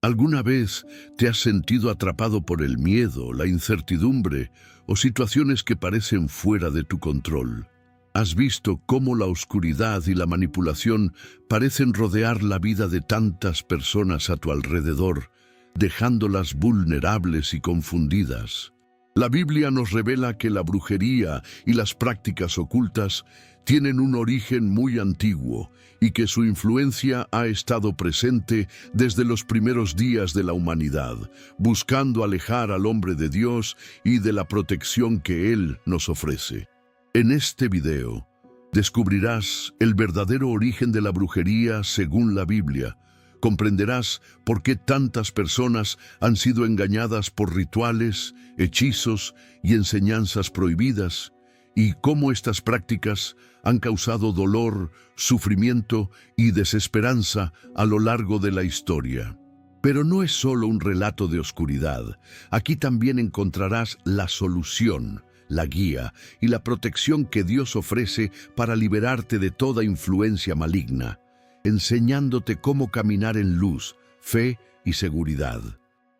¿Alguna vez te has sentido atrapado por el miedo, la incertidumbre o situaciones que parecen fuera de tu control? ¿Has visto cómo la oscuridad y la manipulación parecen rodear la vida de tantas personas a tu alrededor, dejándolas vulnerables y confundidas? La Biblia nos revela que la brujería y las prácticas ocultas tienen un origen muy antiguo y que su influencia ha estado presente desde los primeros días de la humanidad, buscando alejar al hombre de Dios y de la protección que Él nos ofrece. En este video descubrirás el verdadero origen de la brujería según la Biblia. Comprenderás por qué tantas personas han sido engañadas por rituales, hechizos y enseñanzas prohibidas, y cómo estas prácticas han causado dolor, sufrimiento y desesperanza a lo largo de la historia. Pero no es solo un relato de oscuridad. Aquí también encontrarás la solución, la guía y la protección que Dios ofrece para liberarte de toda influencia maligna, enseñándote cómo caminar en luz, fe y seguridad.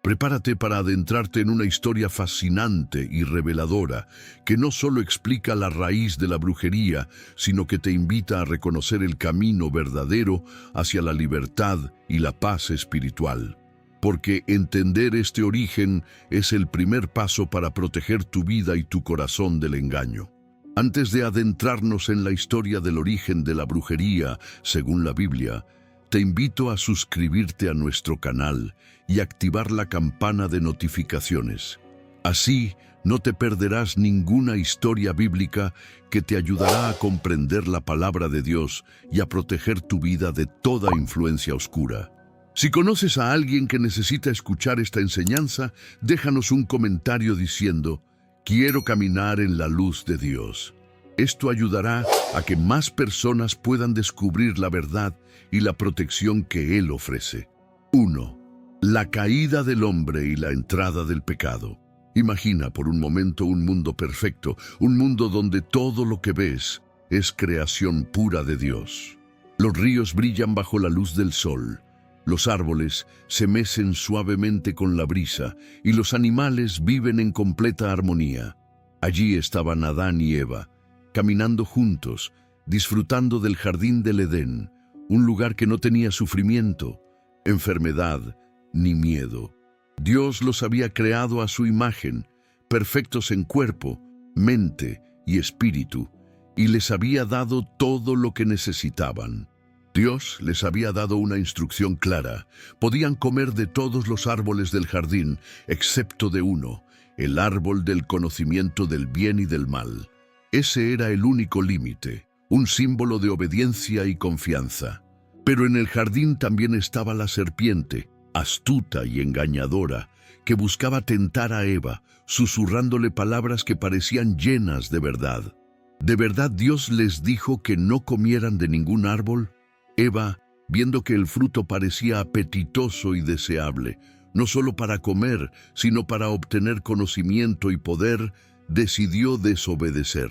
Prepárate para adentrarte en una historia fascinante y reveladora que no solo explica la raíz de la brujería, sino que te invita a reconocer el camino verdadero hacia la libertad y la paz espiritual. Porque entender este origen es el primer paso para proteger tu vida y tu corazón del engaño. Antes de adentrarnos en la historia del origen de la brujería, según la Biblia, te invito a suscribirte a nuestro canal y activar la campana de notificaciones. Así, no te perderás ninguna historia bíblica que te ayudará a comprender la palabra de Dios y a proteger tu vida de toda influencia oscura. Si conoces a alguien que necesita escuchar esta enseñanza, déjanos un comentario diciendo: "Quiero caminar en la luz de Dios". Esto ayudará a que más personas puedan descubrir la verdad y la protección que Él ofrece. 1. La caída del hombre y la entrada del pecado. Imagina por un momento un mundo perfecto, un mundo donde todo lo que ves es creación pura de Dios. Los ríos brillan bajo la luz del sol, los árboles se mecen suavemente con la brisa y los animales viven en completa armonía. Allí estaban Adán y Eva, caminando juntos, disfrutando del jardín del Edén, un lugar que no tenía sufrimiento, enfermedad ni miedo. Dios los había creado a su imagen, perfectos en cuerpo, mente y espíritu, y les había dado todo lo que necesitaban. Dios les había dado una instrucción clara: podían comer de todos los árboles del jardín, excepto de uno, el árbol del conocimiento del bien y del mal. Ese era el único límite, un símbolo de obediencia y confianza. Pero en el jardín también estaba la serpiente, astuta y engañadora, que buscaba tentar a Eva, susurrándole palabras que parecían llenas de verdad. ¿De verdad Dios les dijo que no comieran de ningún árbol? Eva, viendo que el fruto parecía apetitoso y deseable, no solo para comer, sino para obtener conocimiento y poder, decidió desobedecer.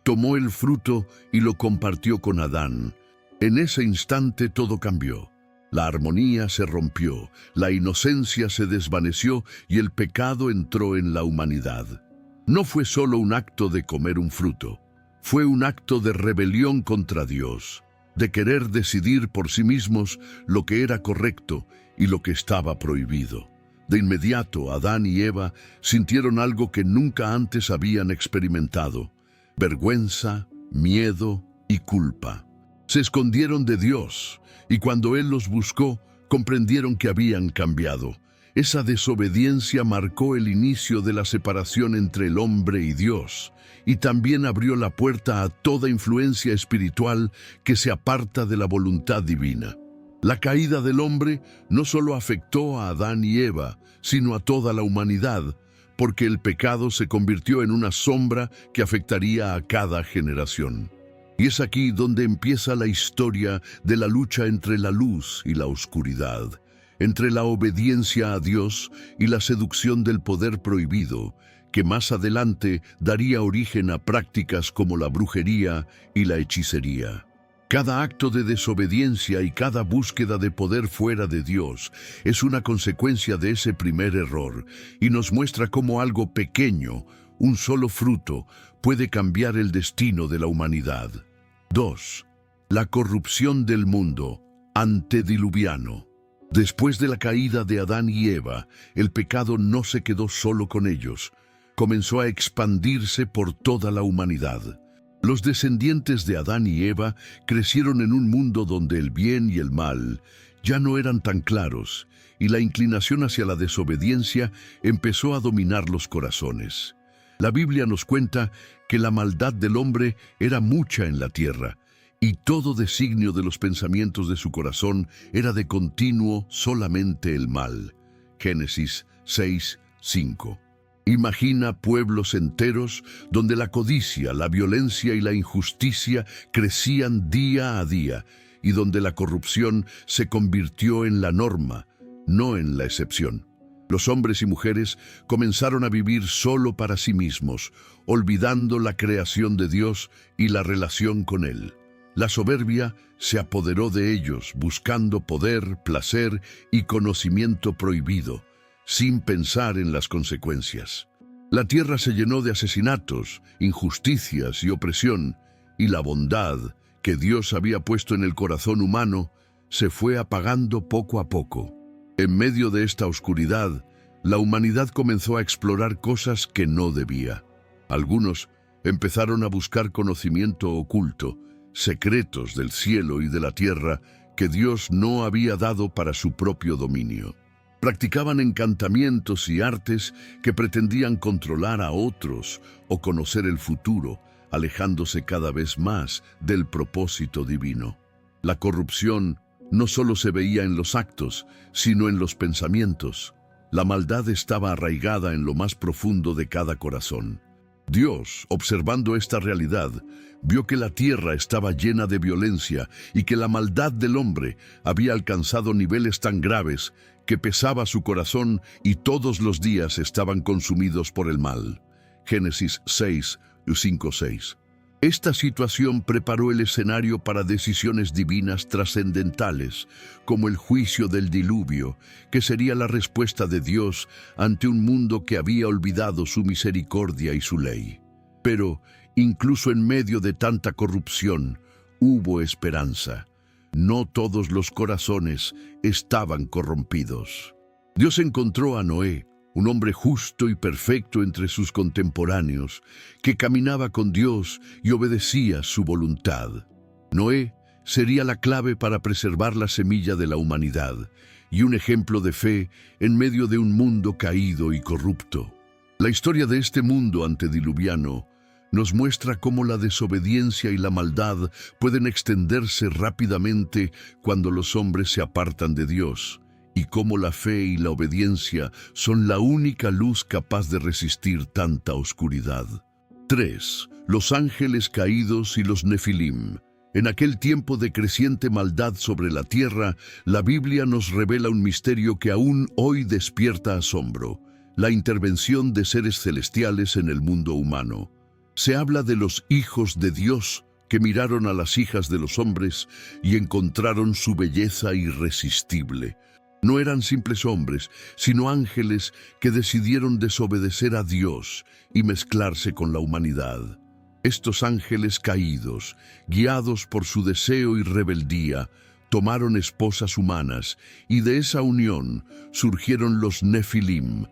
Tomó el fruto y lo compartió con Adán. En ese instante todo cambió. La armonía se rompió, la inocencia se desvaneció y el pecado entró en la humanidad. No fue solo un acto de comer un fruto, fue un acto de rebelión contra Dios, de querer decidir por sí mismos lo que era correcto y lo que estaba prohibido. De inmediato, Adán y Eva sintieron algo que nunca antes habían experimentado: vergüenza, miedo y culpa. Se escondieron de Dios, y cuando Él los buscó, comprendieron que habían cambiado. Esa desobediencia marcó el inicio de la separación entre el hombre y Dios, y también abrió la puerta a toda influencia espiritual que se aparta de la voluntad divina. La caída del hombre no solo afectó a Adán y Eva, sino a toda la humanidad, porque el pecado se convirtió en una sombra que afectaría a cada generación. Y es aquí donde empieza la historia de la lucha entre la luz y la oscuridad, entre la obediencia a Dios y la seducción del poder prohibido, que más adelante daría origen a prácticas como la brujería y la hechicería. Cada acto de desobediencia y cada búsqueda de poder fuera de Dios es una consecuencia de ese primer error y nos muestra cómo algo pequeño, un solo fruto, puede cambiar el destino de la humanidad. 2. La corrupción del mundo antediluviano. Después de la caída de Adán y Eva, el pecado no se quedó solo con ellos, comenzó a expandirse por toda la humanidad. Los descendientes de Adán y Eva crecieron en un mundo donde el bien y el mal ya no eran tan claros y la inclinación hacia la desobediencia empezó a dominar los corazones. La Biblia nos cuenta que la maldad del hombre era mucha en la tierra y todo designio de los pensamientos de su corazón era de continuo solamente el mal. Génesis 6:5. Imagina pueblos enteros donde la codicia, la violencia y la injusticia crecían día a día y donde la corrupción se convirtió en la norma, no en la excepción. Los hombres y mujeres comenzaron a vivir solo para sí mismos, olvidando la creación de Dios y la relación con Él. La soberbia se apoderó de ellos, buscando poder, placer y conocimiento prohibido, sin pensar en las consecuencias. La tierra se llenó de asesinatos, injusticias y opresión, y la bondad que Dios había puesto en el corazón humano se fue apagando poco a poco. En medio de esta oscuridad, la humanidad comenzó a explorar cosas que no debía. Algunos empezaron a buscar conocimiento oculto, secretos del cielo y de la tierra que Dios no había dado para su propio dominio. Practicaban encantamientos y artes que pretendían controlar a otros o conocer el futuro, alejándose cada vez más del propósito divino. La corrupción no solo se veía en los actos, sino en los pensamientos. La maldad estaba arraigada en lo más profundo de cada corazón. Dios, observando esta realidad, vio que la tierra estaba llena de violencia y que la maldad del hombre había alcanzado niveles tan graves que pesaba su corazón y todos los días estaban consumidos por el mal. Génesis 6:5-6. Esta situación preparó el escenario para decisiones divinas trascendentales, como el juicio del diluvio, que sería la respuesta de Dios ante un mundo que había olvidado su misericordia y su ley. Pero, incluso en medio de tanta corrupción, hubo esperanza. No todos los corazones estaban corrompidos. Dios encontró a Noé, un hombre justo y perfecto entre sus contemporáneos, que caminaba con Dios y obedecía su voluntad. Noé sería la clave para preservar la semilla de la humanidad y un ejemplo de fe en medio de un mundo caído y corrupto. La historia de este mundo antediluviano nos muestra cómo la desobediencia y la maldad pueden extenderse rápidamente cuando los hombres se apartan de Dios, y cómo la fe y la obediencia son la única luz capaz de resistir tanta oscuridad. 3. Los ángeles caídos y los nefilim. En aquel tiempo de creciente maldad sobre la tierra, la Biblia nos revela un misterio que aún hoy despierta asombro: la intervención de seres celestiales en el mundo humano. Se habla de los hijos de Dios que miraron a las hijas de los hombres y encontraron su belleza irresistible. No eran simples hombres, sino ángeles que decidieron desobedecer a Dios y mezclarse con la humanidad. Estos ángeles caídos, guiados por su deseo y rebeldía, tomaron esposas humanas, y de esa unión surgieron los nefilim,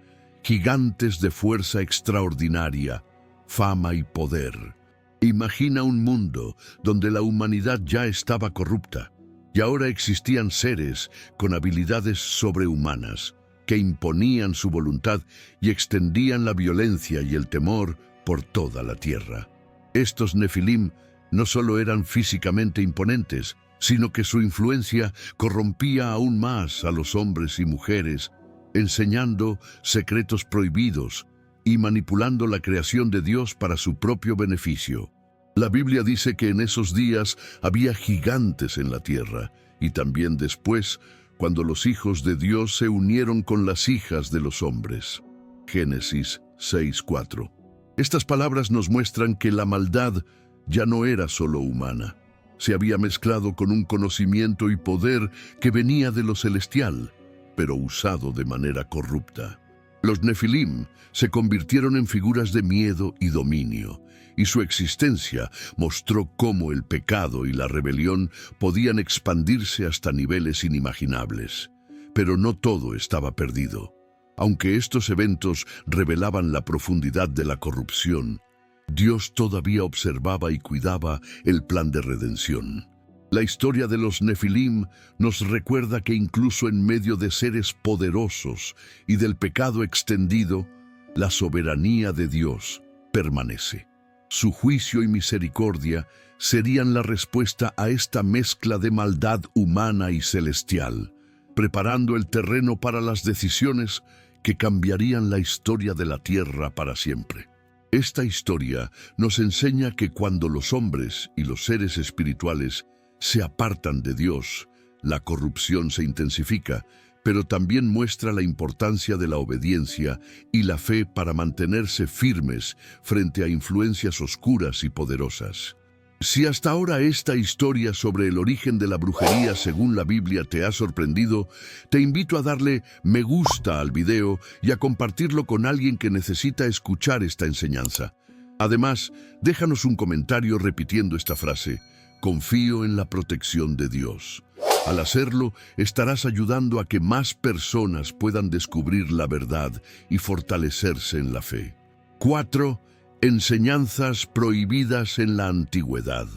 gigantes de fuerza extraordinaria, fama y poder. Imagina un mundo donde la humanidad ya estaba corrupta, y ahora existían seres con habilidades sobrehumanas, que imponían su voluntad y extendían la violencia y el temor por toda la tierra. Estos nefilim no solo eran físicamente imponentes, sino que su influencia corrompía aún más a los hombres y mujeres, enseñando secretos prohibidos y manipulando la creación de Dios para su propio beneficio. La Biblia dice que en esos días había gigantes en la tierra, y también después, cuando los hijos de Dios se unieron con las hijas de los hombres. Génesis 6:4. Estas palabras nos muestran que la maldad ya no era solo humana. Se había mezclado con un conocimiento y poder que venía de lo celestial, pero usado de manera corrupta. Los Nefilim se convirtieron en figuras de miedo y dominio, y su existencia mostró cómo el pecado y la rebelión podían expandirse hasta niveles inimaginables. Pero no todo estaba perdido. Aunque estos eventos revelaban la profundidad de la corrupción, Dios todavía observaba y cuidaba el plan de redención. La historia de los Nefilim nos recuerda que incluso en medio de seres poderosos y del pecado extendido, la soberanía de Dios permanece. Su juicio y misericordia serían la respuesta a esta mezcla de maldad humana y celestial, preparando el terreno para las decisiones que cambiarían la historia de la tierra para siempre. Esta historia nos enseña que cuando los hombres y los seres espirituales se apartan de Dios, la corrupción se intensifica, pero también muestra la importancia de la obediencia y la fe para mantenerse firmes frente a influencias oscuras y poderosas. Si hasta ahora esta historia sobre el origen de la brujería según la Biblia te ha sorprendido, te invito a darle me gusta al video y a compartirlo con alguien que necesita escuchar esta enseñanza. Además, déjanos un comentario repitiendo esta frase: confío en la protección de Dios. Al hacerlo, estarás ayudando a que más personas puedan descubrir la verdad y fortalecerse en la fe. 4. Enseñanzas prohibidas en la antigüedad.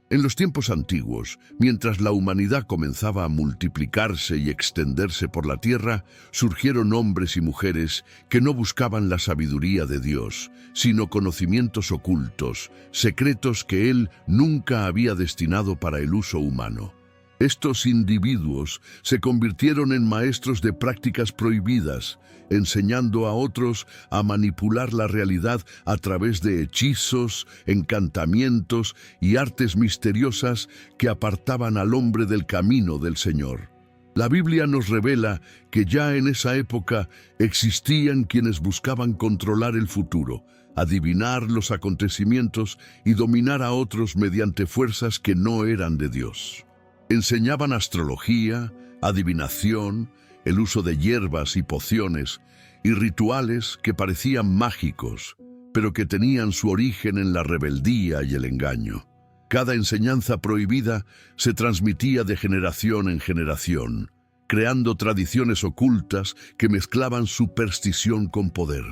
En los tiempos antiguos, mientras la humanidad comenzaba a multiplicarse y extenderse por la tierra, surgieron hombres y mujeres que no buscaban la sabiduría de Dios, sino conocimientos ocultos, secretos que Él nunca había destinado para el uso humano. Estos individuos se convirtieron en maestros de prácticas prohibidas, enseñando a otros a manipular la realidad a través de hechizos, encantamientos y artes misteriosas que apartaban al hombre del camino del Señor. La Biblia nos revela que ya en esa época existían quienes buscaban controlar el futuro, adivinar los acontecimientos y dominar a otros mediante fuerzas que no eran de Dios. Enseñaban astrología, adivinación, el uso de hierbas y pociones, y rituales que parecían mágicos, pero que tenían su origen en la rebeldía y el engaño. Cada enseñanza prohibida se transmitía de generación en generación, creando tradiciones ocultas que mezclaban superstición con poder.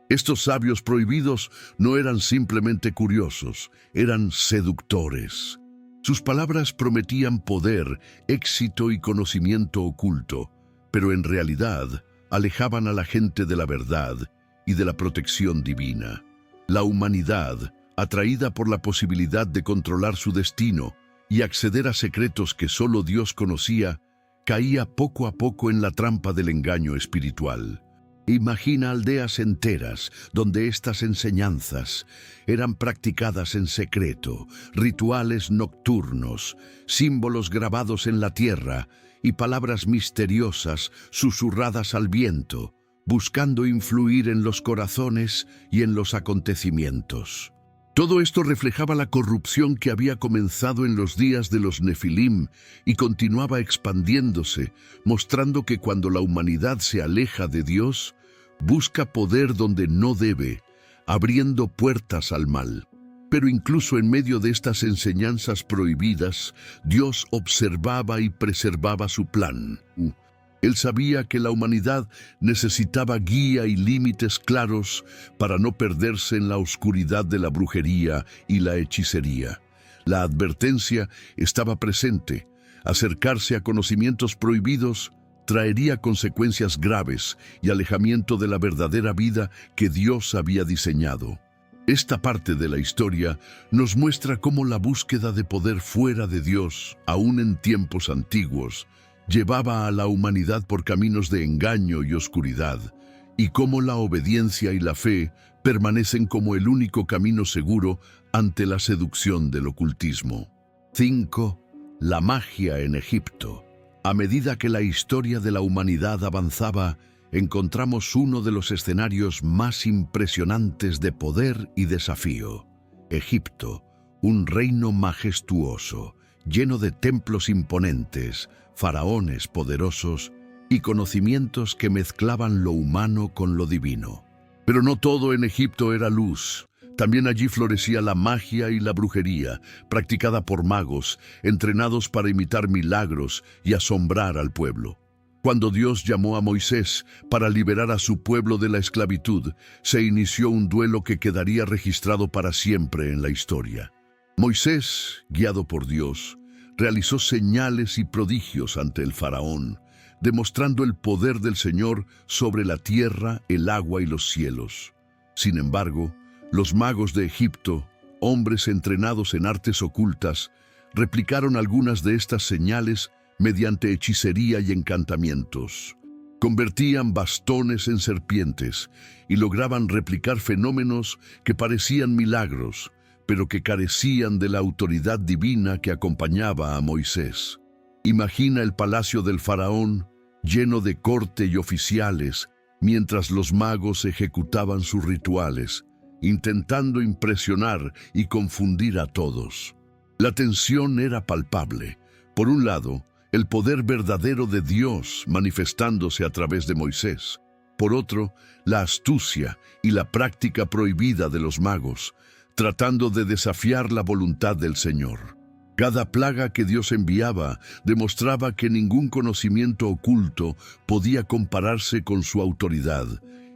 Estos sabios prohibidos no eran simplemente curiosos, eran seductores. Sus palabras prometían poder, éxito y conocimiento oculto, pero en realidad alejaban a la gente de la verdad y de la protección divina. La humanidad, atraída por la posibilidad de controlar su destino y acceder a secretos que solo Dios conocía, caía poco a poco en la trampa del engaño espiritual. Imagina aldeas enteras donde estas enseñanzas eran practicadas en secreto, rituales nocturnos, símbolos grabados en la tierra y palabras misteriosas susurradas al viento, buscando influir en los corazones y en los acontecimientos. Todo esto reflejaba la corrupción que había comenzado en los días de los Nefilim y continuaba expandiéndose, mostrando que cuando la humanidad se aleja de Dios, busca poder donde no debe, abriendo puertas al mal. Pero incluso en medio de estas enseñanzas prohibidas, Dios observaba y preservaba su plan. Él sabía que la humanidad necesitaba guía y límites claros para no perderse en la oscuridad de la brujería y la hechicería. La advertencia estaba presente. Acercarse a conocimientos prohibidos traería consecuencias graves y alejamiento de la verdadera vida que Dios había diseñado. Esta parte de la historia nos muestra cómo la búsqueda de poder fuera de Dios, aún en tiempos antiguos, llevaba a la humanidad por caminos de engaño y oscuridad, y cómo la obediencia y la fe permanecen como el único camino seguro ante la seducción del ocultismo. 5. La magia en Egipto. A medida que la historia de la humanidad avanzaba, encontramos uno de los escenarios más impresionantes de poder y desafío. Egipto, un reino majestuoso, lleno de templos imponentes, faraones poderosos y conocimientos que mezclaban lo humano con lo divino. Pero no todo en Egipto era luz. También allí florecía la magia y la brujería, practicada por magos, entrenados para imitar milagros y asombrar al pueblo. Cuando Dios llamó a Moisés para liberar a su pueblo de la esclavitud, se inició un duelo que quedaría registrado para siempre en la historia. Moisés, guiado por Dios, realizó señales y prodigios ante el faraón, demostrando el poder del Señor sobre la tierra, el agua y los cielos. Sin embargo, los magos de Egipto, hombres entrenados en artes ocultas, replicaron algunas de estas señales mediante hechicería y encantamientos. Convertían bastones en serpientes y lograban replicar fenómenos que parecían milagros, pero que carecían de la autoridad divina que acompañaba a Moisés. Imagina el palacio del faraón lleno de corte y oficiales, mientras los magos ejecutaban sus rituales, intentando impresionar y confundir a todos. La tensión era palpable. Por un lado, el poder verdadero de Dios manifestándose a través de Moisés. Por otro, la astucia y la práctica prohibida de los magos, tratando de desafiar la voluntad del Señor. Cada plaga que Dios enviaba demostraba que ningún conocimiento oculto podía compararse con su autoridad,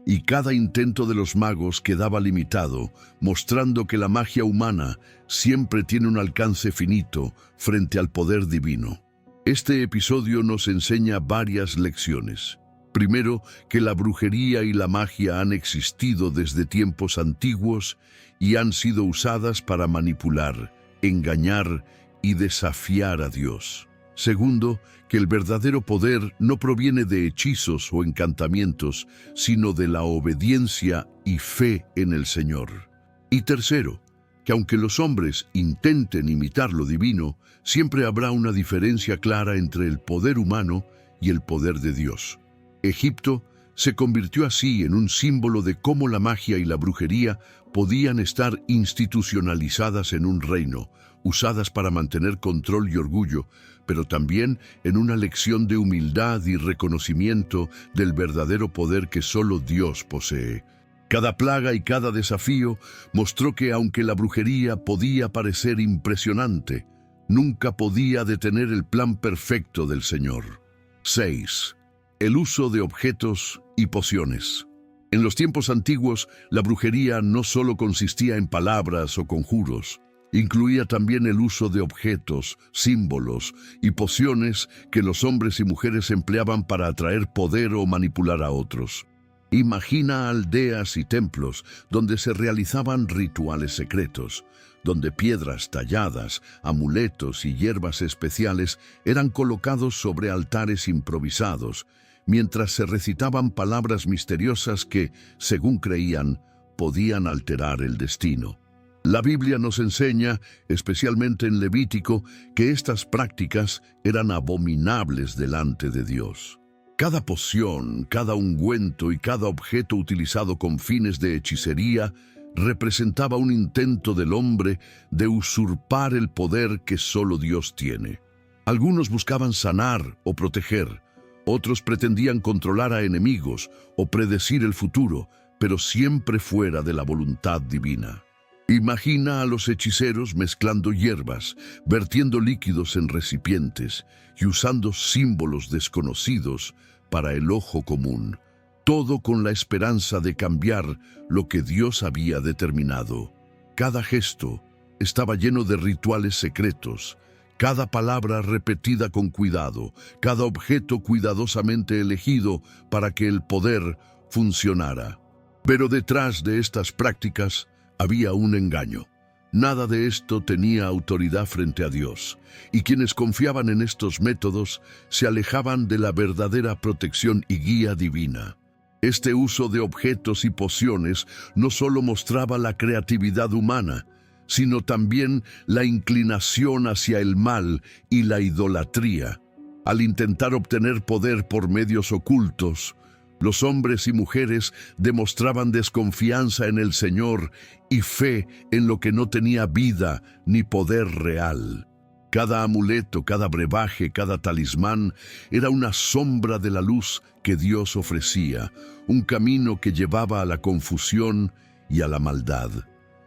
y cada intento de los magos quedaba limitado, mostrando que la magia humana siempre tiene un alcance finito frente al poder divino. Este episodio nos enseña varias lecciones. Primero, que la brujería y la magia han existido desde tiempos antiguos y han sido usadas para manipular, engañar y desafiar a Dios. Segundo, que el verdadero poder no proviene de hechizos o encantamientos, sino de la obediencia y fe en el Señor. Y tercero, que aunque los hombres intenten imitar lo divino, siempre habrá una diferencia clara entre el poder humano y el poder de Dios. Egipto se convirtió así en un símbolo de cómo la magia y la brujería podían estar institucionalizadas en un reino, usadas para mantener control y orgullo, pero también en una lección de humildad y reconocimiento del verdadero poder que solo Dios posee. Cada plaga y cada desafío mostró que aunque la brujería podía parecer impresionante, nunca podía detener el plan perfecto del Señor. 6. El uso de objetos y pociones. En los tiempos antiguos, la brujería no solo consistía en palabras o conjuros, incluía también el uso de objetos, símbolos y pociones que los hombres y mujeres empleaban para atraer poder o manipular a otros. Imagina aldeas y templos donde se realizaban rituales secretos, donde piedras talladas, amuletos y hierbas especiales eran colocados sobre altares improvisados, mientras se recitaban palabras misteriosas que, según creían, podían alterar el destino. La Biblia nos enseña, especialmente en Levítico, que estas prácticas eran abominables delante de Dios. Cada poción, cada ungüento y cada objeto utilizado con fines de hechicería representaba un intento del hombre de usurpar el poder que solo Dios tiene. Algunos buscaban sanar o proteger, otros pretendían controlar a enemigos o predecir el futuro, pero siempre fuera de la voluntad divina. Imagina a los hechiceros mezclando hierbas, vertiendo líquidos en recipientes y usando símbolos desconocidos para el ojo común, todo con la esperanza de cambiar lo que Dios había determinado. Cada gesto estaba lleno de rituales secretos, cada palabra repetida con cuidado, cada objeto cuidadosamente elegido para que el poder funcionara. Pero detrás de estas prácticas había un engaño. Nada de esto tenía autoridad frente a Dios, y quienes confiaban en estos métodos se alejaban de la verdadera protección y guía divina. Este uso de objetos y pociones no solo mostraba la creatividad humana, sino también la inclinación hacia el mal y la idolatría. Al intentar obtener poder por medios ocultos, los hombres y mujeres demostraban desconfianza en el Señor y fe en lo que no tenía vida ni poder real. Cada amuleto, cada brebaje, cada talismán era una sombra de la luz que Dios ofrecía, un camino que llevaba a la confusión y a la maldad.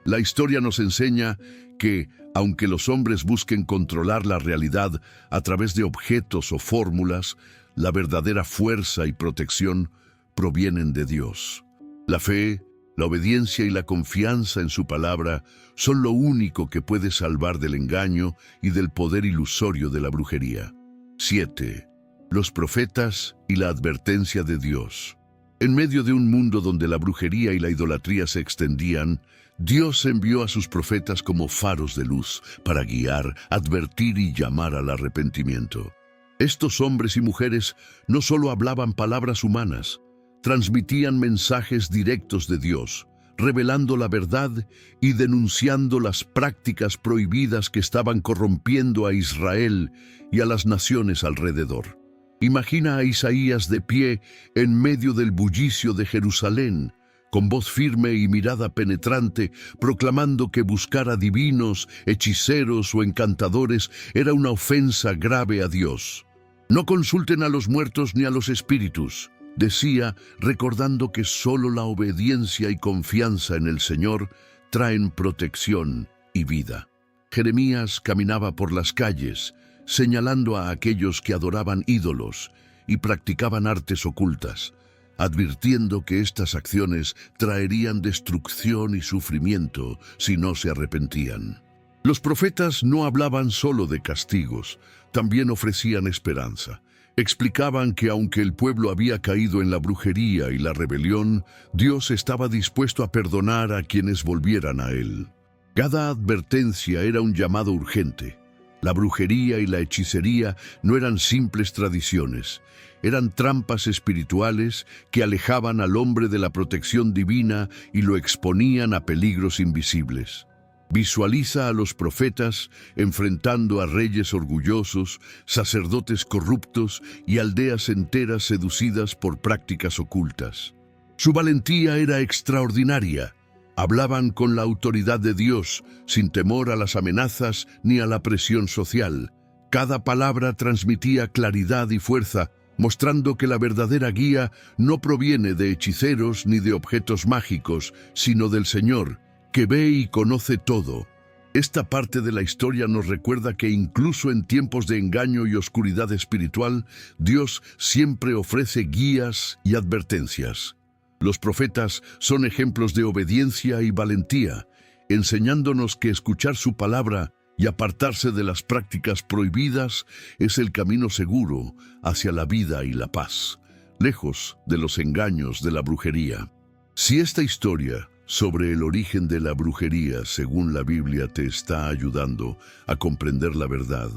La historia nos enseña que, aunque los hombres busquen controlar la realidad a través de objetos o fórmulas, la verdadera fuerza y protección provienen de Dios. La fe, la obediencia y la confianza en su palabra son lo único que puede salvar del engaño y del poder ilusorio de la brujería. 7. Los profetas y la advertencia de Dios. En medio de un mundo donde la brujería y la idolatría se extendían, Dios envió a sus profetas como faros de luz para guiar, advertir y llamar al arrepentimiento. Estos hombres y mujeres no solo hablaban palabras humanas, transmitían mensajes directos de Dios, revelando la verdad y denunciando las prácticas prohibidas que estaban corrompiendo a Israel y a las naciones alrededor. Imagina a Isaías de pie en medio del bullicio de Jerusalén, con voz firme y mirada penetrante, proclamando que buscar a divinos, hechiceros o encantadores era una ofensa grave a Dios. No consulten a los muertos ni a los espíritus, decía, recordando que solo la obediencia y confianza en el Señor traen protección y vida. Jeremías caminaba por las calles, señalando a aquellos que adoraban ídolos y practicaban artes ocultas, advirtiendo que estas acciones traerían destrucción y sufrimiento si no se arrepentían. Los profetas no hablaban solo de castigos, también ofrecían esperanza. Explicaban que aunque el pueblo había caído en la brujería y la rebelión, Dios estaba dispuesto a perdonar a quienes volvieran a Él. Cada advertencia era un llamado urgente. La brujería y la hechicería no eran simples tradiciones, eran trampas espirituales que alejaban al hombre de la protección divina y lo exponían a peligros invisibles. Visualiza a los profetas enfrentando a reyes orgullosos, sacerdotes corruptos y aldeas enteras seducidas por prácticas ocultas. Su valentía era extraordinaria. Hablaban con la autoridad de Dios, sin temor a las amenazas ni a la presión social. Cada palabra transmitía claridad y fuerza, mostrando que la verdadera guía no proviene de hechiceros ni de objetos mágicos, sino del Señor, que ve y conoce todo. Esta parte de la historia nos recuerda que incluso en tiempos de engaño y oscuridad espiritual, Dios siempre ofrece guías y advertencias. Los profetas son ejemplos de obediencia y valentía, enseñándonos que escuchar su palabra y apartarse de las prácticas prohibidas es el camino seguro hacia la vida y la paz, lejos de los engaños de la brujería. Si esta historia sobre el origen de la brujería, según la Biblia, te está ayudando a comprender la verdad,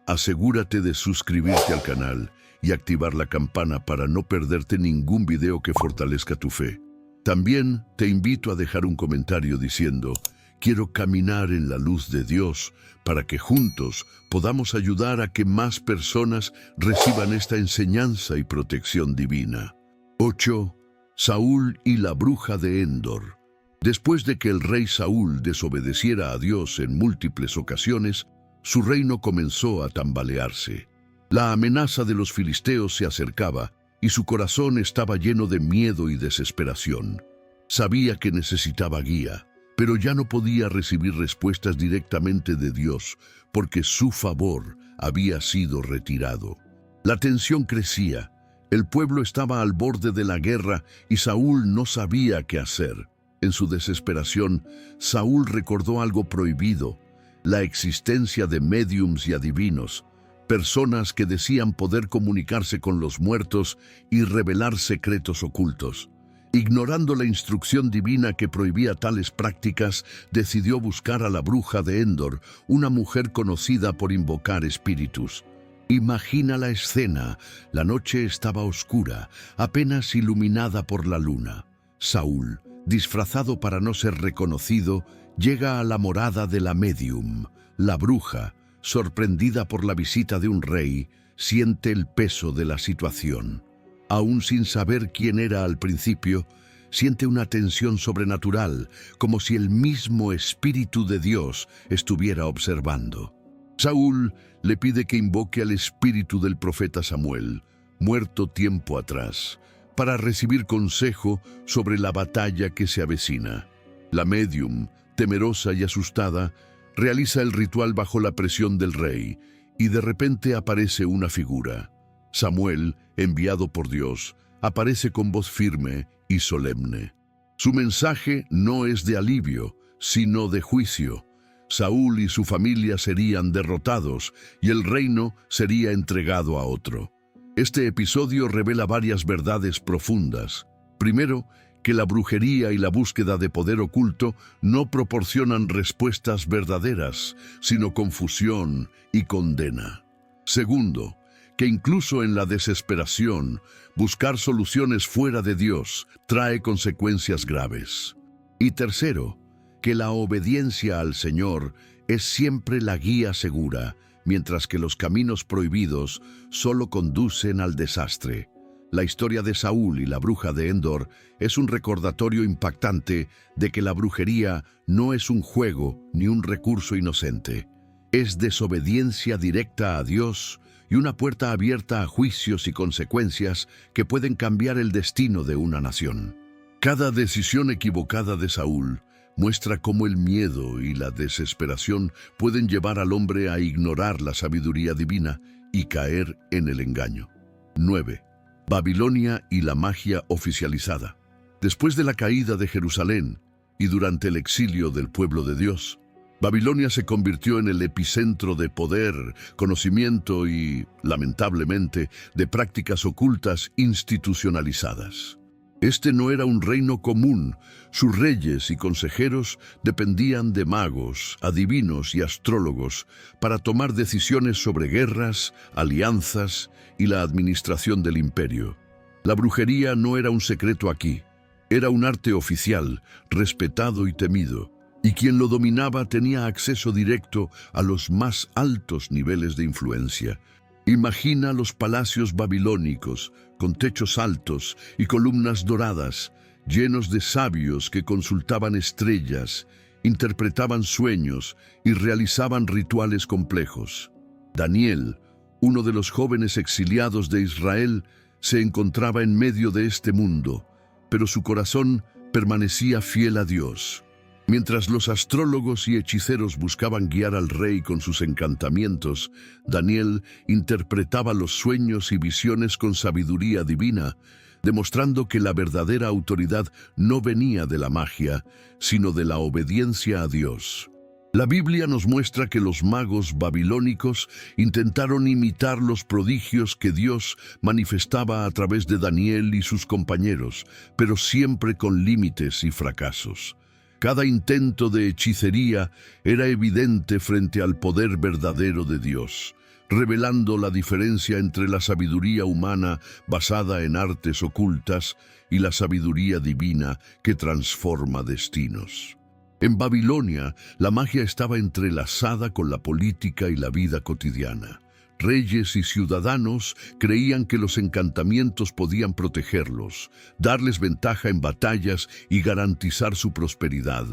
asegúrate de suscribirte al canal y activar la campana para no perderte ningún video que fortalezca tu fe. También te invito a dejar un comentario diciendo: quiero caminar en la luz de Dios, para que juntos podamos ayudar a que más personas reciban esta enseñanza y protección divina. 8. Saúl y la bruja de Endor. Después de que el rey Saúl desobedeciera a Dios en múltiples ocasiones, su reino comenzó a tambalearse. La amenaza de los filisteos se acercaba y su corazón estaba lleno de miedo y desesperación. Sabía que necesitaba guía, pero ya no podía recibir respuestas directamente de Dios porque su favor había sido retirado. La tensión crecía, el pueblo estaba al borde de la guerra y Saúl no sabía qué hacer. En su desesperación, Saúl recordó algo prohibido: la existencia de médiums y adivinos, personas que decían poder comunicarse con los muertos y revelar secretos ocultos. Ignorando la instrucción divina que prohibía tales prácticas, decidió buscar a la bruja de Endor, una mujer conocida por invocar espíritus. Imagina la escena: la noche estaba oscura, apenas iluminada por la luna. Saúl, disfrazado para no ser reconocido, llega a la morada de la médium. La bruja, sorprendida por la visita de un rey, siente el peso de la situación. Aún sin saber quién era al principio, siente una tensión sobrenatural, como si el mismo Espíritu de Dios estuviera observando. Saúl le pide que invoque al espíritu del profeta Samuel, muerto tiempo atrás, para recibir consejo sobre la batalla que se avecina. La médium, temerosa y asustada, realiza el ritual bajo la presión del rey, y de repente aparece una figura. Samuel, enviado por Dios, aparece con voz firme y solemne. Su mensaje no es de alivio, sino de juicio. Saúl y su familia serían derrotados y el reino sería entregado a otro. Este episodio revela varias verdades profundas. Primero, que la brujería y la búsqueda de poder oculto no proporcionan respuestas verdaderas, sino confusión y condena. Segundo, que incluso en la desesperación, buscar soluciones fuera de Dios trae consecuencias graves. Y tercero, que la obediencia al Señor es siempre la guía segura, mientras que los caminos prohibidos solo conducen al desastre. La historia de Saúl y la bruja de Endor es un recordatorio impactante de que la brujería no es un juego ni un recurso inocente. Es desobediencia directa a Dios y una puerta abierta a juicios y consecuencias que pueden cambiar el destino de una nación. Cada decisión equivocada de Saúl muestra cómo el miedo y la desesperación pueden llevar al hombre a ignorar la sabiduría divina y caer en el engaño. 9. Babilonia y la magia oficializada. Después de la caída de Jerusalén y durante el exilio del pueblo de Dios, Babilonia se convirtió en el epicentro de poder, conocimiento y, lamentablemente, de prácticas ocultas institucionalizadas. Este no era un reino común. Sus reyes y consejeros dependían de magos, adivinos y astrólogos para tomar decisiones sobre guerras, alianzas y la administración del imperio. La brujería no era un secreto aquí. Era un arte oficial, respetado y temido, y quien lo dominaba tenía acceso directo a los más altos niveles de influencia. Imagina los palacios babilónicos, con techos altos y columnas doradas, llenos de sabios que consultaban estrellas, interpretaban sueños y realizaban rituales complejos. Daniel, uno de los jóvenes exiliados de Israel, se encontraba en medio de este mundo, pero su corazón permanecía fiel a Dios. Mientras los astrólogos y hechiceros buscaban guiar al rey con sus encantamientos, Daniel interpretaba los sueños y visiones con sabiduría divina, demostrando que la verdadera autoridad no venía de la magia, sino de la obediencia a Dios. La Biblia nos muestra que los magos babilónicos intentaron imitar los prodigios que Dios manifestaba a través de Daniel y sus compañeros, pero siempre con límites y fracasos. Cada intento de hechicería era evidente frente al poder verdadero de Dios, revelando la diferencia entre la sabiduría humana basada en artes ocultas y la sabiduría divina que transforma destinos. En Babilonia, la magia estaba entrelazada con la política y la vida cotidiana. Reyes y ciudadanos creían que los encantamientos podían protegerlos, darles ventaja en batallas y garantizar su prosperidad.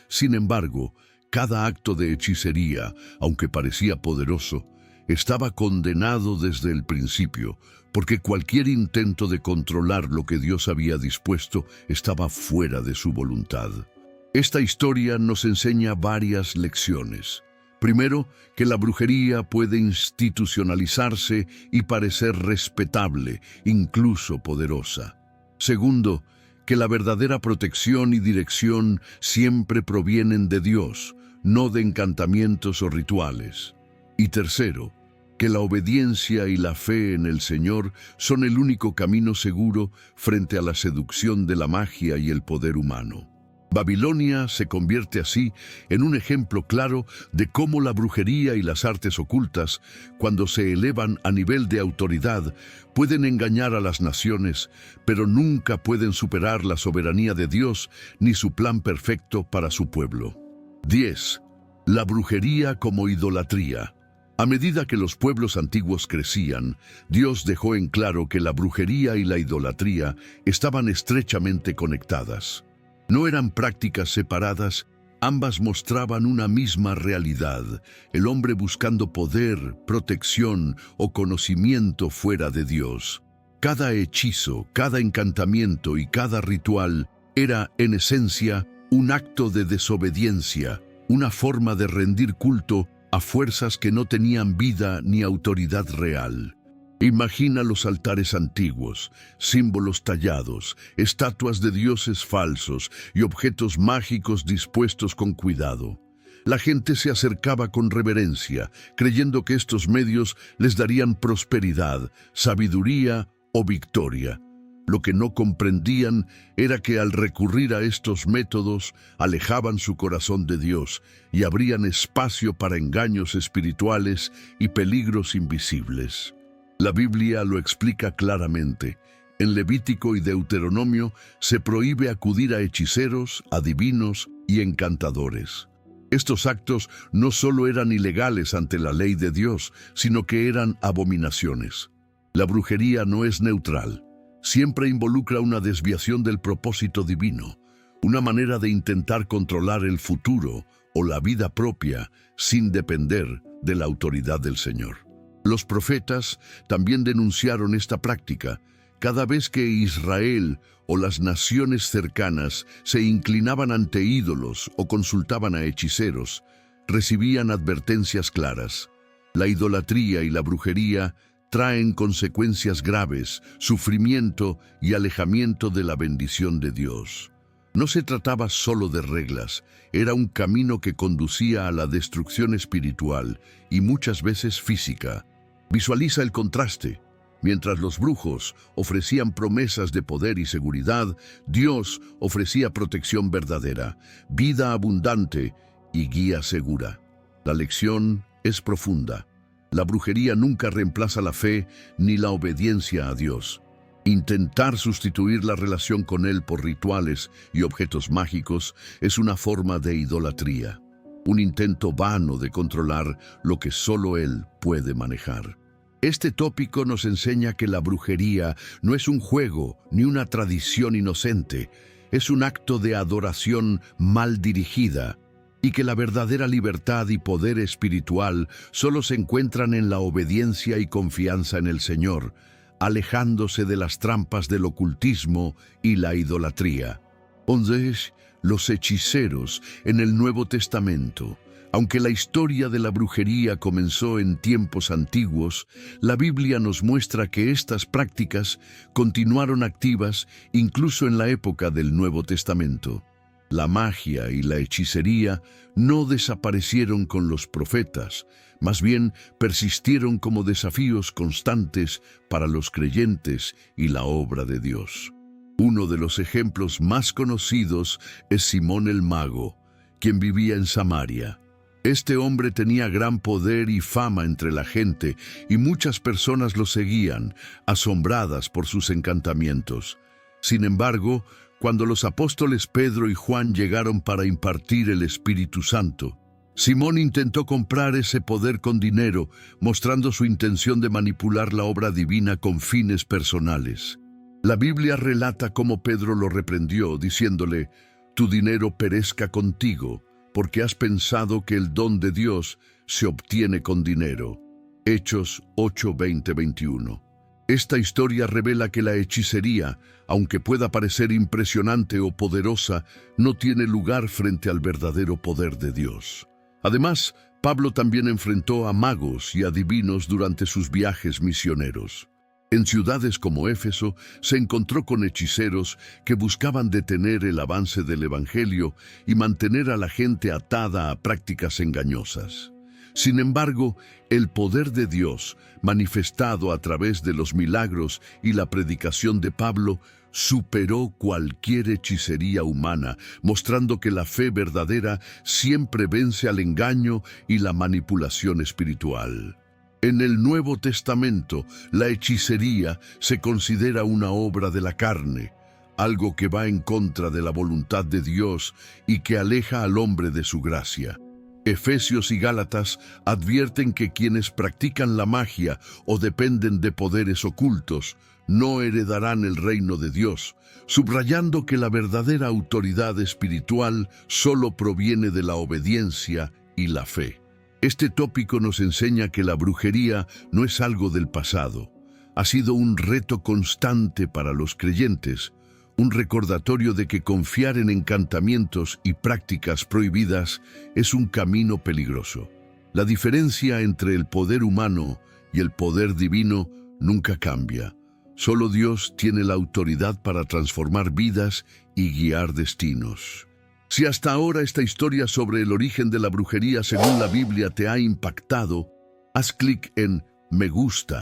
Sin embargo, cada acto de hechicería, aunque parecía poderoso, estaba condenado desde el principio, porque cualquier intento de controlar lo que Dios había dispuesto estaba fuera de su voluntad. Esta historia nos enseña varias lecciones. Primero, que la brujería puede institucionalizarse y parecer respetable, incluso poderosa. Segundo, que la verdadera protección y dirección siempre provienen de Dios, no de encantamientos o rituales. Y tercero, que la obediencia y la fe en el Señor son el único camino seguro frente a la seducción de la magia y el poder humano. Babilonia se convierte así en un ejemplo claro de cómo la brujería y las artes ocultas, cuando se elevan a nivel de autoridad, pueden engañar a las naciones, pero nunca pueden superar la soberanía de Dios ni su plan perfecto para su pueblo. 10. La brujería como idolatría. A medida que los pueblos antiguos crecían, Dios dejó en claro que la brujería y la idolatría estaban estrechamente conectadas. No eran prácticas separadas, Ambas mostraban una misma realidad, el hombre buscando poder, protección o conocimiento fuera de Dios. Cada hechizo, cada encantamiento y cada ritual era, en esencia, un acto de desobediencia, una forma de rendir culto a fuerzas que no tenían vida ni autoridad real. Imagina los altares antiguos, símbolos tallados, estatuas de dioses falsos y objetos mágicos dispuestos con cuidado. La gente se acercaba con reverencia, creyendo que estos medios les darían prosperidad, sabiduría o victoria. Lo que no comprendían era que al recurrir a estos métodos alejaban su corazón de Dios y abrían espacio para engaños espirituales y peligros invisibles. La Biblia lo explica claramente. En Levítico y Deuteronomio se prohíbe acudir a hechiceros, adivinos y encantadores. Estos actos no solo eran ilegales ante la ley de Dios, sino que eran abominaciones. La brujería no es neutral. Siempre involucra una desviación del propósito divino, una manera de intentar controlar el futuro o la vida propia sin depender de la autoridad del Señor. Los profetas también denunciaron esta práctica. Cada vez que Israel o las naciones cercanas se inclinaban ante ídolos o consultaban a hechiceros, recibían advertencias claras. La idolatría y la brujería traen consecuencias graves, sufrimiento y alejamiento de la bendición de Dios. No se trataba solo de reglas, era un camino que conducía a la destrucción espiritual y muchas veces física. Visualiza el contraste. Mientras los brujos ofrecían promesas de poder y seguridad, Dios ofrecía protección verdadera, vida abundante y guía segura. La lección es profunda. La brujería nunca reemplaza la fe ni la obediencia a Dios. Intentar sustituir la relación con Él por rituales y objetos mágicos es una forma de idolatría, un intento vano de controlar lo que solo Él puede manejar. Este tópico nos enseña que la brujería no es un juego ni una tradición inocente, es un acto de adoración mal dirigida, y que la verdadera libertad y poder espiritual solo se encuentran en la obediencia y confianza en el Señor, alejándose de las trampas del ocultismo y la idolatría. Entonces, los hechiceros en el Nuevo Testamento. Aunque la historia de la brujería comenzó en tiempos antiguos, la Biblia nos muestra que estas prácticas continuaron activas incluso en la época del Nuevo Testamento. La magia y la hechicería no desaparecieron con los profetas, más bien persistieron como desafíos constantes para los creyentes y la obra de Dios. Uno de los ejemplos más conocidos es Simón el Mago, quien vivía en Samaria. Este hombre tenía gran poder y fama entre la gente, y muchas personas lo seguían, asombradas por sus encantamientos. Sin embargo, cuando los apóstoles Pedro y Juan llegaron para impartir el Espíritu Santo, Simón intentó comprar ese poder con dinero, mostrando su intención de manipular la obra divina con fines personales. La Biblia relata cómo Pedro lo reprendió, diciéndole: «Tu dinero perezca contigo, porque has pensado que el don de Dios se obtiene con dinero». Hechos 8:20-21. Esta historia revela que la hechicería, aunque pueda parecer impresionante o poderosa, no tiene lugar frente al verdadero poder de Dios. Además, Pablo también enfrentó a magos y adivinos durante sus viajes misioneros. En ciudades como Éfeso se encontró con hechiceros que buscaban detener el avance del Evangelio y mantener a la gente atada a prácticas engañosas. Sin embargo, el poder de Dios, manifestado a través de los milagros y la predicación de Pablo, superó cualquier hechicería humana, mostrando que la fe verdadera siempre vence al engaño y la manipulación espiritual. En el Nuevo Testamento, la hechicería se considera una obra de la carne, algo que va en contra de la voluntad de Dios y que aleja al hombre de su gracia. Efesios y Gálatas advierten que quienes practican la magia o dependen de poderes ocultos no heredarán el reino de Dios, subrayando que la verdadera autoridad espiritual solo proviene de la obediencia y la fe. Este tópico nos enseña que la brujería no es algo del pasado. Ha sido un reto constante para los creyentes, un recordatorio de que confiar en encantamientos y prácticas prohibidas es un camino peligroso. La diferencia entre el poder humano y el poder divino nunca cambia. Solo Dios tiene la autoridad para transformar vidas y guiar destinos. Si hasta ahora esta historia sobre el origen de la brujería según la Biblia te ha impactado, haz clic en Me gusta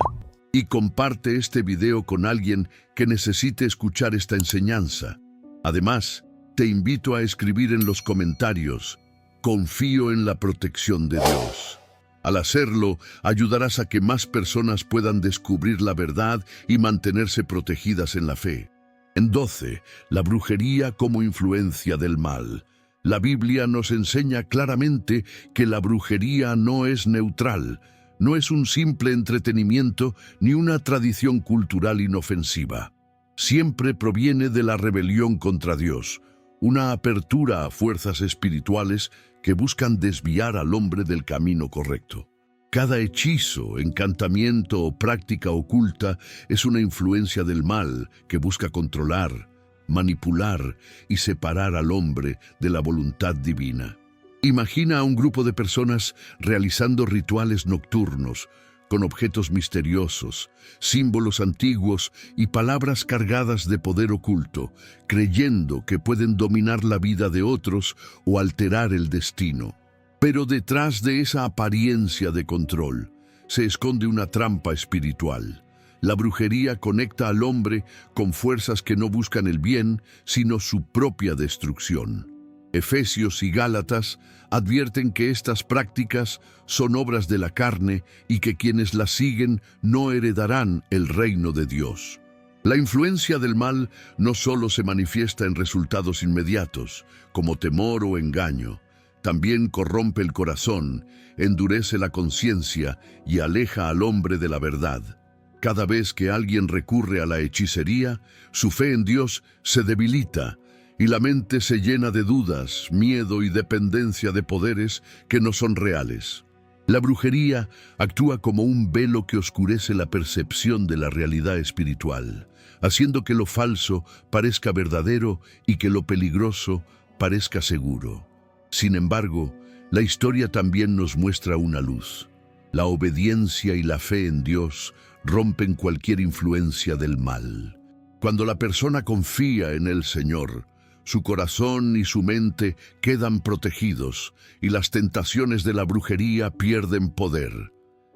y comparte este video con alguien que necesite escuchar esta enseñanza. Además, te invito a escribir en los comentarios: confío en la protección de Dios. Al hacerlo, ayudarás a que más personas puedan descubrir la verdad y mantenerse protegidas en la fe. En 12, la brujería como influencia del mal. La Biblia nos enseña claramente que la brujería no es neutral, no es un simple entretenimiento ni una tradición cultural inofensiva. Siempre proviene de la rebelión contra Dios, una apertura a fuerzas espirituales que buscan desviar al hombre del camino correcto. Cada hechizo, encantamiento o práctica oculta es una influencia del mal que busca controlar, manipular y separar al hombre de la voluntad divina. Imagina a un grupo de personas realizando rituales nocturnos, con objetos misteriosos, símbolos antiguos y palabras cargadas de poder oculto, creyendo que pueden dominar la vida de otros o alterar el destino. Pero detrás de esa apariencia de control se esconde una trampa espiritual. La brujería conecta al hombre con fuerzas que no buscan el bien, sino su propia destrucción. Efesios y Gálatas advierten que estas prácticas son obras de la carne y que quienes las siguen no heredarán el reino de Dios. La influencia del mal no solo se manifiesta en resultados inmediatos, como temor o engaño. También corrompe el corazón, endurece la conciencia y aleja al hombre de la verdad. Cada vez que alguien recurre a la hechicería, su fe en Dios se debilita y la mente se llena de dudas, miedo y dependencia de poderes que no son reales. La brujería actúa como un velo que oscurece la percepción de la realidad espiritual, haciendo que lo falso parezca verdadero y que lo peligroso parezca seguro. Sin embargo, la historia también nos muestra una luz. La obediencia y la fe en Dios rompen cualquier influencia del mal. Cuando la persona confía en el Señor, su corazón y su mente quedan protegidos y las tentaciones de la brujería pierden poder.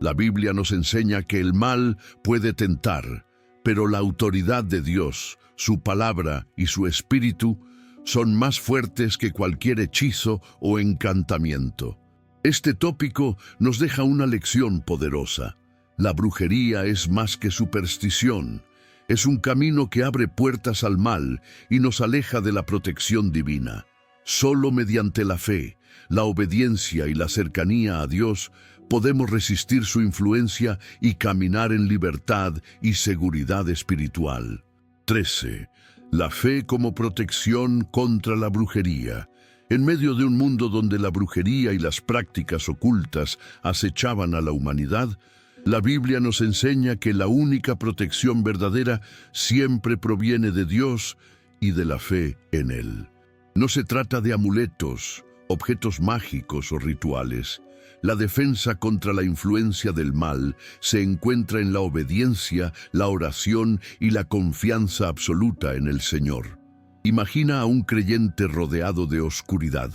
La Biblia nos enseña que el mal puede tentar, pero la autoridad de Dios, su palabra y su espíritu son más fuertes que cualquier hechizo o encantamiento. Este tópico nos deja una lección poderosa. La brujería es más que superstición. Es un camino que abre puertas al mal y nos aleja de la protección divina. Solo mediante la fe, la obediencia y la cercanía a Dios podemos resistir su influencia y caminar en libertad y seguridad espiritual. 13. La fe como protección contra la brujería. En medio de un mundo donde la brujería y las prácticas ocultas acechaban a la humanidad, la Biblia nos enseña que la única protección verdadera siempre proviene de Dios y de la fe en Él. No se trata de amuletos, objetos mágicos o rituales. La defensa contra la influencia del mal se encuentra en la obediencia, la oración y la confianza absoluta en el Señor. Imagina a un creyente rodeado de oscuridad,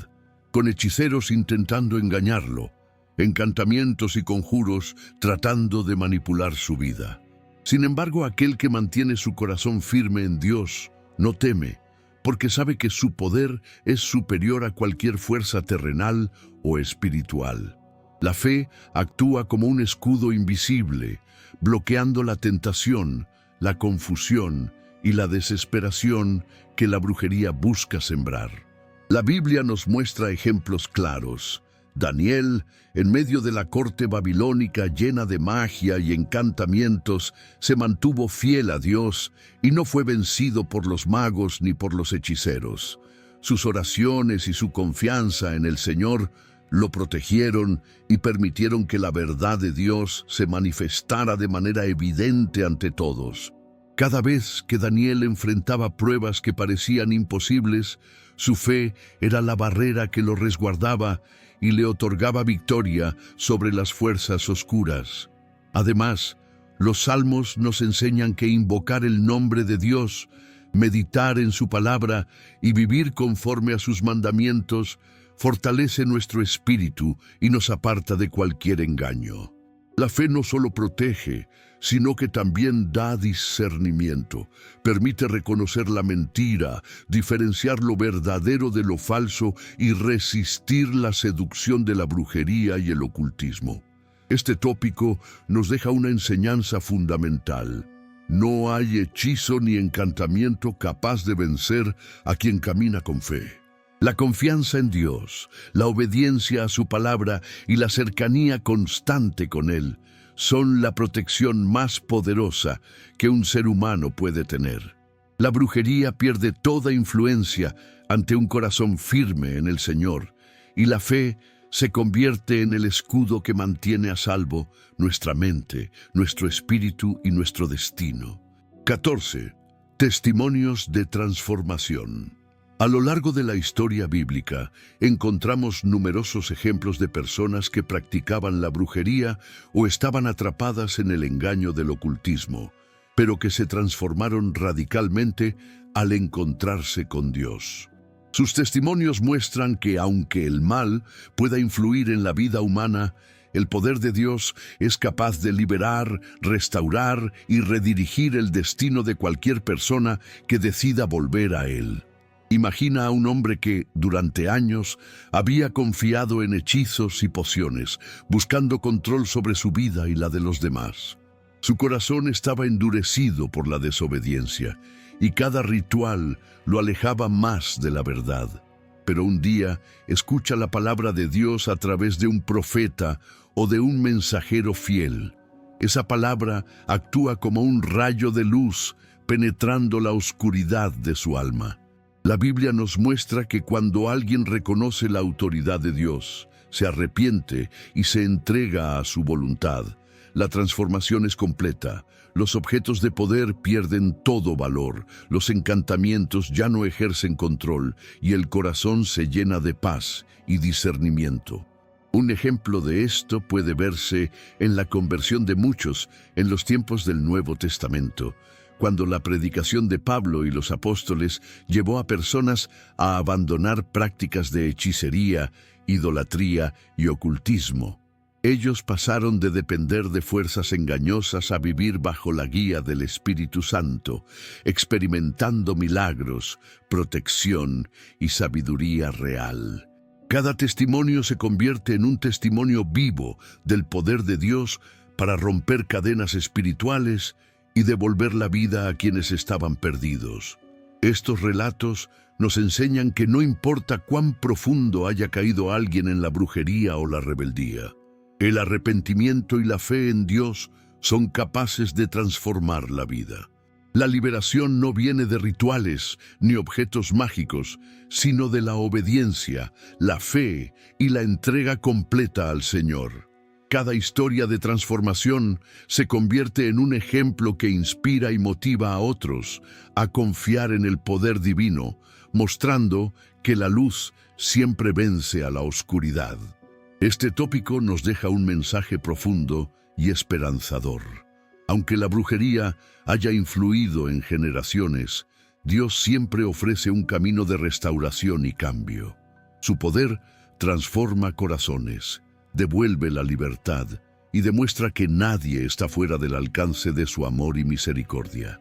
con hechiceros intentando engañarlo, encantamientos y conjuros tratando de manipular su vida. Sin embargo, aquel que mantiene su corazón firme en Dios no teme, porque sabe que su poder es superior a cualquier fuerza terrenal o espiritual. La fe actúa como un escudo invisible, bloqueando la tentación, la confusión y la desesperación que la brujería busca sembrar. La Biblia nos muestra ejemplos claros. Daniel, en medio de la corte babilónica llena de magia y encantamientos, se mantuvo fiel a Dios y no fue vencido por los magos ni por los hechiceros. Sus oraciones y su confianza en el Señor lo protegieron y permitieron que la verdad de Dios se manifestara de manera evidente ante todos. Cada vez que Daniel enfrentaba pruebas que parecían imposibles, su fe era la barrera que lo resguardaba y le otorgaba victoria sobre las fuerzas oscuras. Además, los salmos nos enseñan que invocar el nombre de Dios, meditar en su palabra y vivir conforme a sus mandamientos fortalece nuestro espíritu y nos aparta de cualquier engaño. La fe no solo protege, sino que también da discernimiento. Permite reconocer la mentira, diferenciar lo verdadero de lo falso y resistir la seducción de la brujería y el ocultismo. Este tópico nos deja una enseñanza fundamental. No hay hechizo ni encantamiento capaz de vencer a quien camina con fe. La confianza en Dios, la obediencia a su palabra y la cercanía constante con Él son la protección más poderosa que un ser humano puede tener. La brujería pierde toda influencia ante un corazón firme en el Señor, y la fe se convierte en el escudo que mantiene a salvo nuestra mente, nuestro espíritu y nuestro destino. 14. Testimonios de transformación. A lo largo de la historia bíblica, encontramos numerosos ejemplos de personas que practicaban la brujería o estaban atrapadas en el engaño del ocultismo, pero que se transformaron radicalmente al encontrarse con Dios. Sus testimonios muestran que aunque el mal pueda influir en la vida humana, el poder de Dios es capaz de liberar, restaurar y redirigir el destino de cualquier persona que decida volver a Él. Imagina a un hombre que, durante años, había confiado en hechizos y pociones, buscando control sobre su vida y la de los demás. Su corazón estaba endurecido por la desobediencia, y cada ritual lo alejaba más de la verdad. Pero un día escucha la palabra de Dios a través de un profeta o de un mensajero fiel. Esa palabra actúa como un rayo de luz, penetrando la oscuridad de su alma. La Biblia nos muestra que cuando alguien reconoce la autoridad de Dios, se arrepiente y se entrega a su voluntad, la transformación es completa. Los objetos de poder pierden todo valor, los encantamientos ya no ejercen control y el corazón se llena de paz y discernimiento. Un ejemplo de esto puede verse en la conversión de muchos en los tiempos del Nuevo Testamento, cuando la predicación de Pablo y los apóstoles llevó a personas a abandonar prácticas de hechicería, idolatría y ocultismo. Ellos pasaron de depender de fuerzas engañosas a vivir bajo la guía del Espíritu Santo, experimentando milagros, protección y sabiduría real. Cada testimonio se convierte en un testimonio vivo del poder de Dios para romper cadenas espirituales y devolver la vida a quienes estaban perdidos. Estos relatos nos enseñan que no importa cuán profundo haya caído alguien en la brujería o la rebeldía, el arrepentimiento y la fe en Dios son capaces de transformar la vida. La liberación no viene de rituales ni objetos mágicos, sino de la obediencia, la fe y la entrega completa al Señor. Cada historia de transformación se convierte en un ejemplo que inspira y motiva a otros a confiar en el poder divino, mostrando que la luz siempre vence a la oscuridad. Este tópico nos deja un mensaje profundo y esperanzador. Aunque la brujería haya influido en generaciones, Dios siempre ofrece un camino de restauración y cambio. Su poder transforma corazones, devuelve la libertad y demuestra que nadie está fuera del alcance de su amor y misericordia.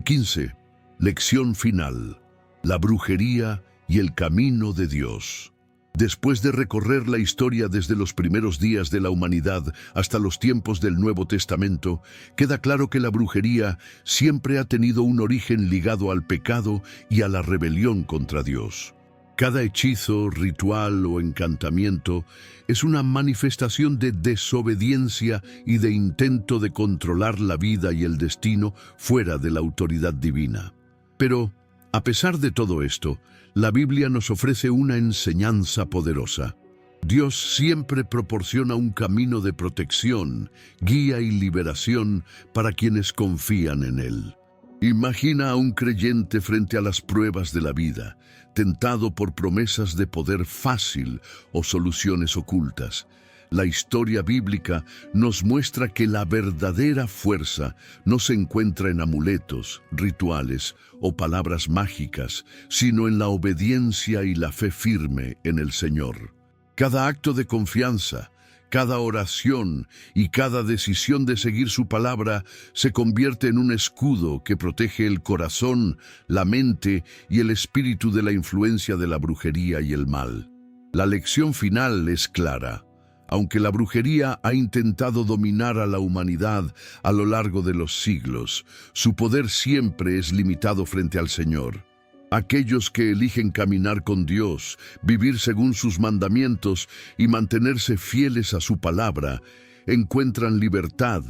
15. Lección final. La brujería y el camino de Dios. Después de recorrer la historia desde los primeros días de la humanidad hasta los tiempos del Nuevo Testamento, queda claro que la brujería siempre ha tenido un origen ligado al pecado y a la rebelión contra Dios. Cada hechizo, ritual o encantamiento es una manifestación de desobediencia y de intento de controlar la vida y el destino fuera de la autoridad divina. Pero, a pesar de todo esto, la Biblia nos ofrece una enseñanza poderosa. Dios siempre proporciona un camino de protección, guía y liberación para quienes confían en Él. Imagina a un creyente frente a las pruebas de la vida, tentado por promesas de poder fácil o soluciones ocultas. La historia bíblica nos muestra que la verdadera fuerza no se encuentra en amuletos, rituales o palabras mágicas, sino en la obediencia y la fe firme en el Señor. Cada acto de confianza, cada oración y cada decisión de seguir su palabra se convierte en un escudo que protege el corazón, la mente y el espíritu de la influencia de la brujería y el mal. La lección final es clara. Aunque la brujería ha intentado dominar a la humanidad a lo largo de los siglos, su poder siempre es limitado frente al Señor. Aquellos que eligen caminar con Dios, vivir según sus mandamientos y mantenerse fieles a su palabra, encuentran libertad,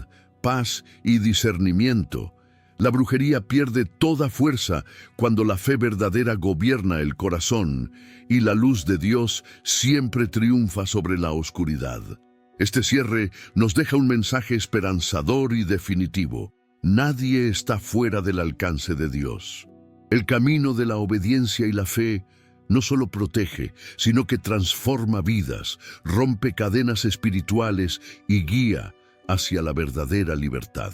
paz y discernimiento. La brujería pierde toda fuerza cuando la fe verdadera gobierna el corazón y la luz de Dios siempre triunfa sobre la oscuridad. Este cierre nos deja un mensaje esperanzador y definitivo. Nadie está fuera del alcance de Dios. El camino de la obediencia y la fe no solo protege, sino que transforma vidas, rompe cadenas espirituales y guía hacia la verdadera libertad.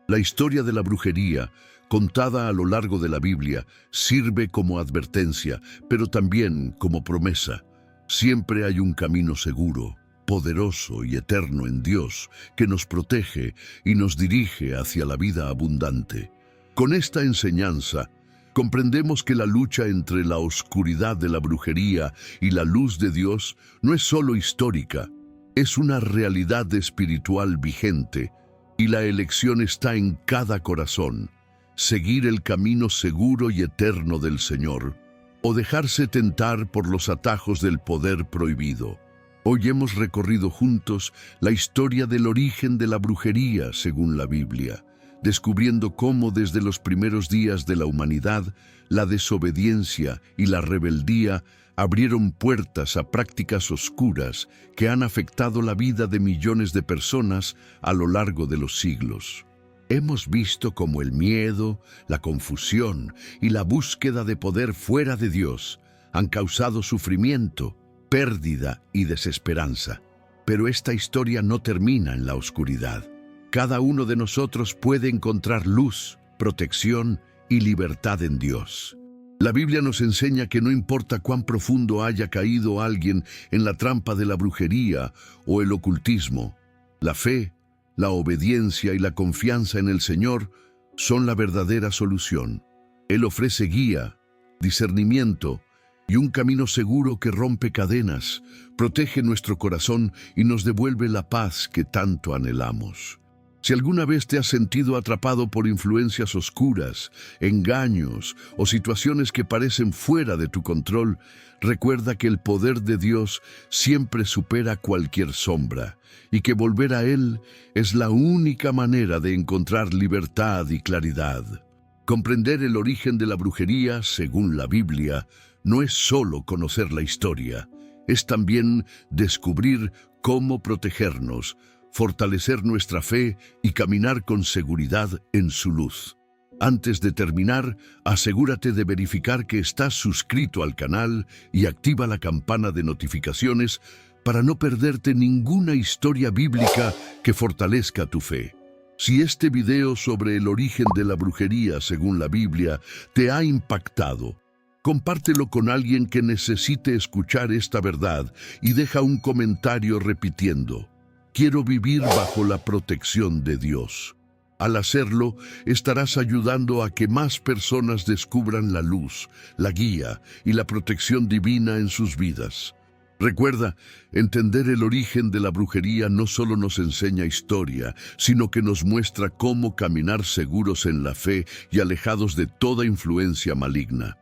La historia de la brujería, contada a lo largo de la Biblia, sirve como advertencia, pero también como promesa. Siempre hay un camino seguro, poderoso y eterno en Dios que nos protege y nos dirige hacia la vida abundante. Con esta enseñanza, comprendemos que la lucha entre la oscuridad de la brujería y la luz de Dios no es solo histórica, es una realidad espiritual vigente, y la elección está en cada corazón: seguir el camino seguro y eterno del Señor, o dejarse tentar por los atajos del poder prohibido. Hoy hemos recorrido juntos la historia del origen de la brujería según la Biblia, descubriendo cómo desde los primeros días de la humanidad, la desobediencia y la rebeldía abrieron puertas a prácticas oscuras que han afectado la vida de millones de personas a lo largo de los siglos. Hemos visto cómo el miedo, la confusión y la búsqueda de poder fuera de Dios han causado sufrimiento, pérdida y desesperanza. Pero esta historia no termina en la oscuridad. Cada uno de nosotros puede encontrar luz, protección y libertad en Dios. La Biblia nos enseña que no importa cuán profundo haya caído alguien en la trampa de la brujería o el ocultismo, la fe, la obediencia y la confianza en el Señor son la verdadera solución. Él ofrece guía, discernimiento y un camino seguro que rompe cadenas, protege nuestro corazón y nos devuelve la paz que tanto anhelamos. Si alguna vez te has sentido atrapado por influencias oscuras, engaños o situaciones que parecen fuera de tu control, recuerda que el poder de Dios siempre supera cualquier sombra y que volver a Él es la única manera de encontrar libertad y claridad. Comprender el origen de la brujería, según la Biblia, no es solo conocer la historia, es también descubrir cómo protegernos, fortalecer nuestra fe y caminar con seguridad en su luz. Antes de terminar, asegúrate de verificar que estás suscrito al canal y activa la campana de notificaciones para no perderte ninguna historia bíblica que fortalezca tu fe. Si este video sobre el origen de la brujería según la Biblia te ha impactado, compártelo con alguien que necesite escuchar esta verdad y deja un comentario repitiendo: quiero vivir bajo la protección de Dios. Al hacerlo, estarás ayudando a que más personas descubran la luz, la guía y la protección divina en sus vidas. Recuerda, entender el origen de la brujería no solo nos enseña historia, sino que nos muestra cómo caminar seguros en la fe y alejados de toda influencia maligna.